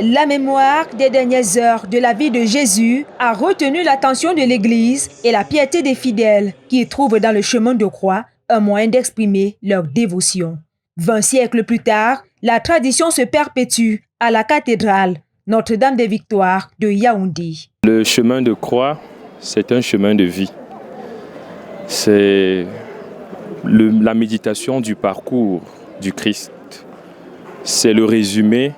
La mémoire des dernières heures de la vie de Jésus a retenu l'attention de l'Église et la piété des fidèles qui trouvent dans le chemin de croix un moyen d'exprimer leur dévotion. 20 siècles plus tard, la tradition se perpétue à la cathédrale Notre-Dame des Victoires de Yaoundé. Le chemin de croix, c'est un chemin de vie. C'est la méditation du parcours du Christ. C'est le résumé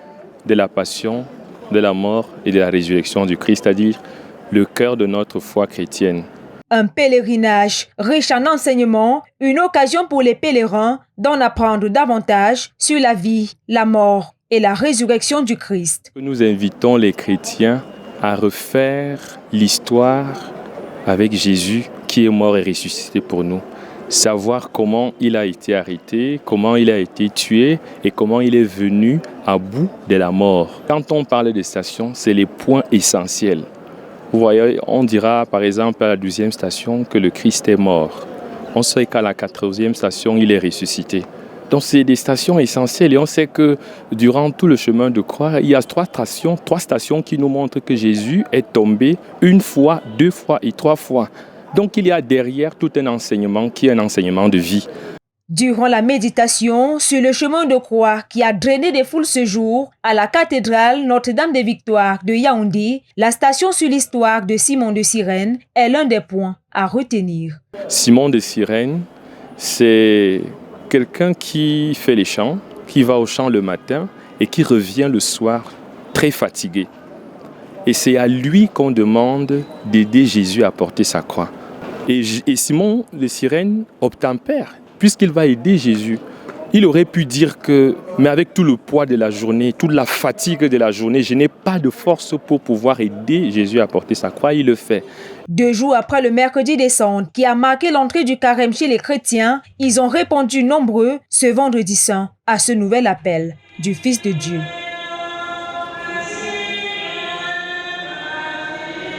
de la passion, de la mort et de la résurrection du Christ, c'est-à-dire le cœur de notre foi chrétienne. Un pèlerinage riche en enseignements, une occasion pour les pèlerins d'en apprendre davantage sur la vie, la mort et la résurrection du Christ. Nous invitons les chrétiens à refaire l'histoire avec Jésus qui est mort et ressuscité pour nous. Savoir comment il a été arrêté, comment il a été tué et comment il est venu à bout de la mort. Quand on parle des stations, c'est les points essentiels. Vous voyez, on dira par exemple à la 12e station que le Christ est mort. On sait qu'à la 14e station, il est ressuscité. Donc c'est des stations essentielles et on sait que durant tout le chemin de croix, il y a trois stations qui nous montrent que Jésus est tombé une fois, 2 fois et 3 fois. Donc il y a derrière tout un enseignement qui est un enseignement de vie. Durant la méditation sur le chemin de croix qui a drainé des foules ce jour, à la cathédrale Notre-Dame des Victoires de Yaoundé, la station sur l'histoire de Simon de Cyrène est l'un des points à retenir. Simon de Cyrène, c'est quelqu'un qui fait les champs, qui va au champ le matin et qui revient le soir très fatigué. Et c'est à lui qu'on demande d'aider Jésus à porter sa croix. Et Simon de Cyrène obtempère, puisqu'il va aider Jésus. Il aurait pu dire que, mais avec tout le poids de la journée, toute la fatigue de la journée, je n'ai pas de force pour pouvoir aider Jésus à porter sa croix. Il le fait. 2 jours après le mercredi des Cendres, qui a marqué l'entrée du carême chez les chrétiens, ils ont répondu nombreux ce vendredi saint à ce nouvel appel du Fils de Dieu.